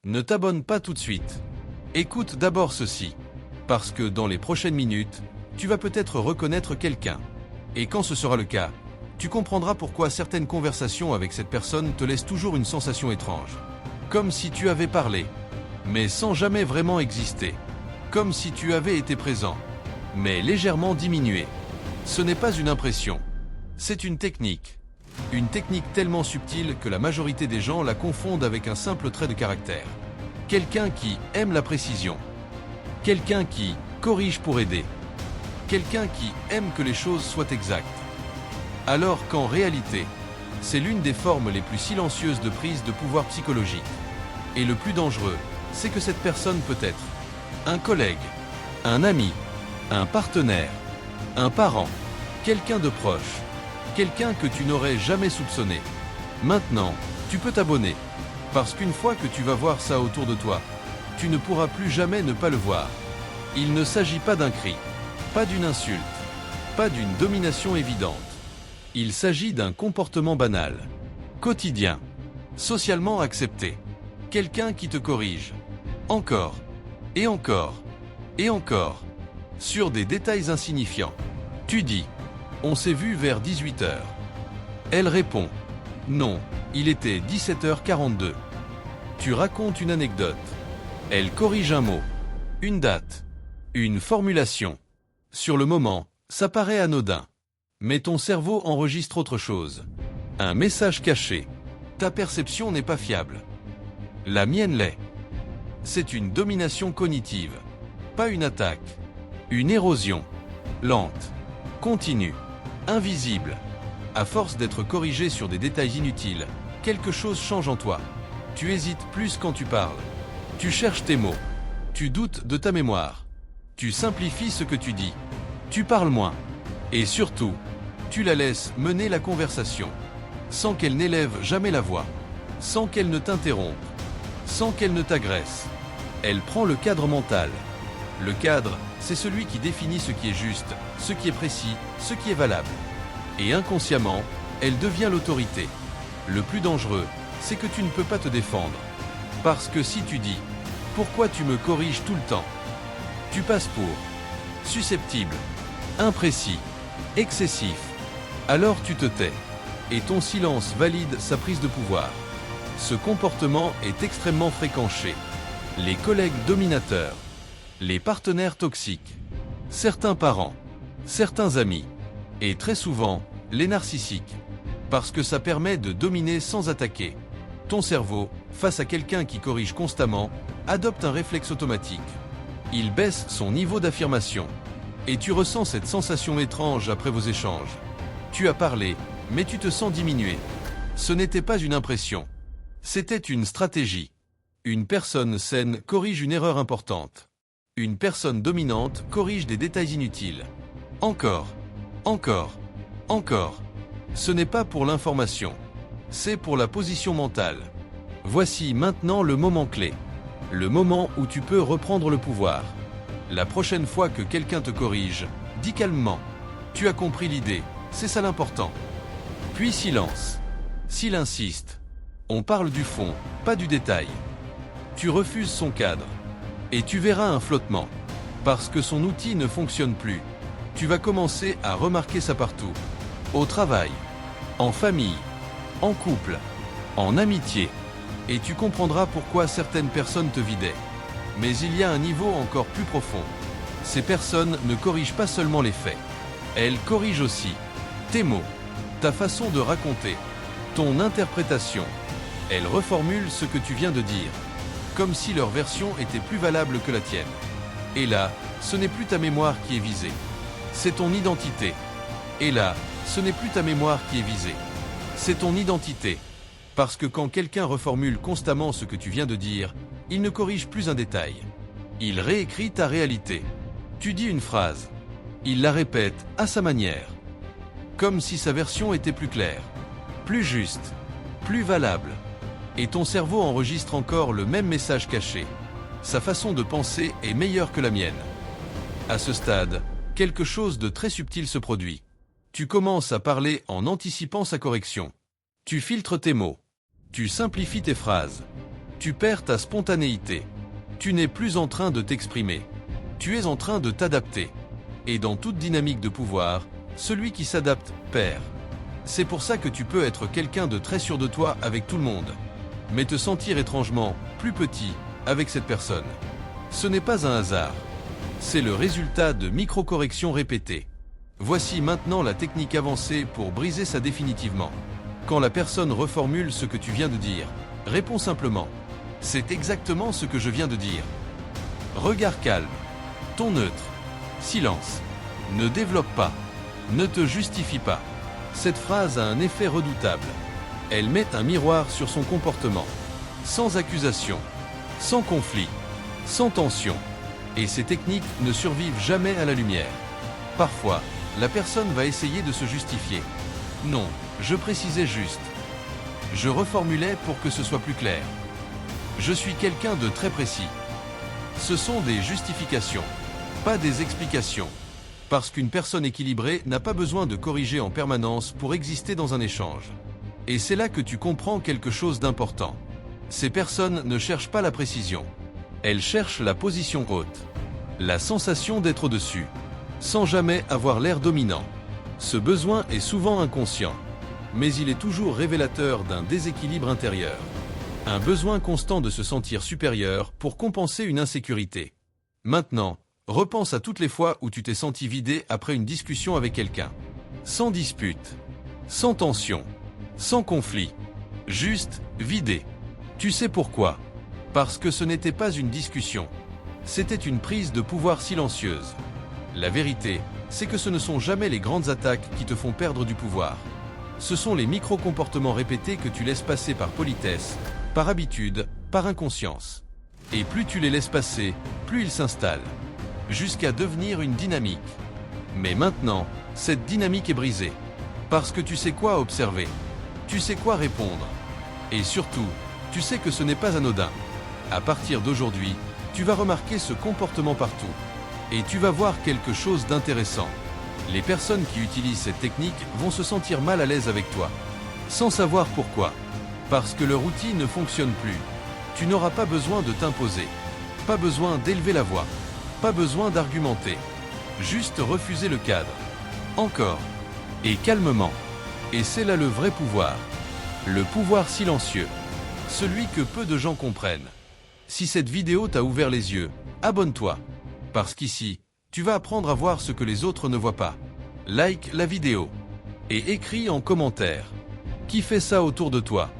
Ne t'abonne pas tout de suite. Écoute d'abord ceci. Parce que dans les prochaines minutes, tu vas peut-être reconnaître quelqu'un. Et quand ce sera le cas, tu comprendras pourquoi certaines conversations avec cette personne te laissent toujours une sensation étrange. Comme si tu avais parlé, mais sans jamais vraiment exister. Comme si tu avais été présent, mais légèrement diminué. Ce n'est pas une impression. C'est une technique. Une technique tellement subtile que la majorité des gens la confondent avec un simple trait de caractère. Quelqu'un qui aime la précision. Quelqu'un qui corrige pour aider. Quelqu'un qui aime que les choses soient exactes. Alors qu'en réalité, c'est l'une des formes les plus silencieuses de prise de pouvoir psychologique. Et le plus dangereux, c'est que cette personne peut être un collègue, un ami, un partenaire, un parent, quelqu'un de proche, quelqu'un que tu n'aurais jamais soupçonné. Maintenant, tu peux t'abonner, parce qu'une fois que tu vas voir ça autour de toi, tu ne pourras plus jamais ne pas le voir. Il ne s'agit pas d'un cri, pas d'une insulte, pas d'une domination évidente. Il s'agit d'un comportement banal, quotidien, socialement accepté. Quelqu'un qui te corrige. Encore, et encore, et encore. Sur des détails insignifiants. Tu dis, on s'est vu vers 18h. Elle répond, non, il était 17h42. Tu racontes une anecdote. Elle corrige un mot, une date, une formulation. Sur le moment, ça paraît anodin. Mais ton cerveau enregistre autre chose. Un message caché. Ta perception n'est pas fiable. La mienne l'est. C'est une domination cognitive. Pas une attaque. Une érosion. Lente. Continue. Invisible. À force d'être corrigé sur des détails inutiles, quelque chose change en toi. Tu hésites plus quand tu parles. Tu cherches tes mots. Tu doutes de ta mémoire. Tu simplifies ce que tu dis. Tu parles moins. Et surtout, tu la laisses mener la conversation, sans qu'elle n'élève jamais la voix, sans qu'elle ne t'interrompe, sans qu'elle ne t'agresse. Elle prend le cadre mental. Le cadre, c'est celui qui définit ce qui est juste, ce qui est précis, ce qui est valable. Et inconsciemment, elle devient l'autorité. Le plus dangereux, c'est que tu ne peux pas te défendre. Parce que si tu dis « Pourquoi tu me corriges tout le temps ?» Tu passes pour susceptible, imprécis, excessif. Alors tu te tais. Et ton silence valide sa prise de pouvoir. Ce comportement est extrêmement fréquent chez les collègues dominateurs, les partenaires toxiques, certains parents, certains amis, et très souvent, les narcissiques. Parce que ça permet de dominer sans attaquer. Ton cerveau, face à quelqu'un qui corrige constamment, adopte un réflexe automatique. Il baisse son niveau d'affirmation. Et tu ressens cette sensation étrange après vos échanges. Tu as parlé, mais tu te sens diminué. Ce n'était pas une impression. C'était une stratégie. Une personne saine corrige une erreur importante. Une personne dominante corrige des détails inutiles. Encore, encore, encore. Ce n'est pas pour l'information. C'est pour la position mentale. Voici maintenant le moment clé. Le moment où tu peux reprendre le pouvoir. La prochaine fois que quelqu'un te corrige, dis calmement. Tu as compris l'idée, c'est ça l'important. Puis silence. S'il insiste, on parle du fond, pas du détail. Tu refuses son cadre. Et tu verras un flottement. Parce que son outil ne fonctionne plus. Tu vas commencer à remarquer ça partout. Au travail, en famille, en couple, en amitié. Et tu comprendras pourquoi certaines personnes te vidaient. Mais il y a un niveau encore plus profond. Ces personnes ne corrigent pas seulement les faits. Elles corrigent aussi tes mots, ta façon de raconter, ton interprétation. Elles reformulent ce que tu viens de dire, comme si leur version était plus valable que la tienne. Et là, ce n'est plus ta mémoire qui est visée. C'est ton identité. Et là, ce n'est plus ta mémoire qui est visée. C'est ton identité. Parce que quand quelqu'un reformule constamment ce que tu viens de dire, il ne corrige plus un détail. Il réécrit ta réalité. Tu dis une phrase. Il la répète à sa manière. Comme si sa version était plus claire, plus juste, plus valable. Et ton cerveau enregistre encore le même message caché. Sa façon de penser est meilleure que la mienne. À ce stade, quelque chose de très subtil se produit. Tu commences à parler en anticipant sa correction. Tu filtres tes mots. Tu simplifies tes phrases. Tu perds ta spontanéité. Tu n'es plus en train de t'exprimer. Tu es en train de t'adapter. Et dans toute dynamique de pouvoir, celui qui s'adapte perd. C'est pour ça que tu peux être quelqu'un de très sûr de toi avec tout le monde, mais te sentir étrangement plus petit avec cette personne. Ce n'est pas un hasard. C'est le résultat de micro-corrections répétées. Voici maintenant la technique avancée pour briser ça définitivement. Quand la personne reformule ce que tu viens de dire, réponds simplement. C'est exactement ce que je viens de dire. Regard calme. Ton neutre. Silence. Ne développe pas. Ne te justifie pas. Cette phrase a un effet redoutable. Elle met un miroir sur son comportement. Sans accusation. Sans conflit. Sans tension. Et ces techniques ne survivent jamais à la lumière. Parfois, la personne va essayer de se justifier. Non, je précisais juste. Je reformulais pour que ce soit plus clair. Je suis quelqu'un de très précis. Ce sont des justifications, pas des explications. Parce qu'une personne équilibrée n'a pas besoin de corriger en permanence pour exister dans un échange. Et c'est là que tu comprends quelque chose d'important. Ces personnes ne cherchent pas la précision. Elles cherchent la position haute. La sensation d'être au-dessus, sans jamais avoir l'air dominant. Ce besoin est souvent inconscient, mais il est toujours révélateur d'un déséquilibre intérieur. Un besoin constant de se sentir supérieur pour compenser une insécurité. Maintenant, repense à toutes les fois où tu t'es senti vidé après une discussion avec quelqu'un. Sans dispute, sans tension, sans conflit. Juste vidé. Tu sais pourquoi? Parce que ce n'était pas une discussion. C'était une prise de pouvoir silencieuse. La vérité, c'est que ce ne sont jamais les grandes attaques qui te font perdre du pouvoir. Ce sont les micro-comportements répétés que tu laisses passer par politesse, par habitude, par inconscience. Et plus tu les laisses passer, plus ils s'installent. Jusqu'à devenir une dynamique. Mais maintenant, cette dynamique est brisée. Parce que tu sais quoi observer. Tu sais quoi répondre. Et surtout, tu sais que ce n'est pas anodin. À partir d'aujourd'hui, tu vas remarquer ce comportement partout. Et tu vas voir quelque chose d'intéressant. Les personnes qui utilisent cette technique vont se sentir mal à l'aise avec toi. Sans savoir pourquoi. Parce que leur outil ne fonctionne plus. Tu n'auras pas besoin de t'imposer. Pas besoin d'élever la voix. Pas besoin d'argumenter. Juste refuser le cadre. Encore. Et calmement. Et c'est là le vrai pouvoir. Le pouvoir silencieux. Celui que peu de gens comprennent. Si cette vidéo t'a ouvert les yeux, abonne-toi. Parce qu'ici, tu vas apprendre à voir ce que les autres ne voient pas. Like la vidéo. Et écris en commentaire. Qui fait ça autour de toi ?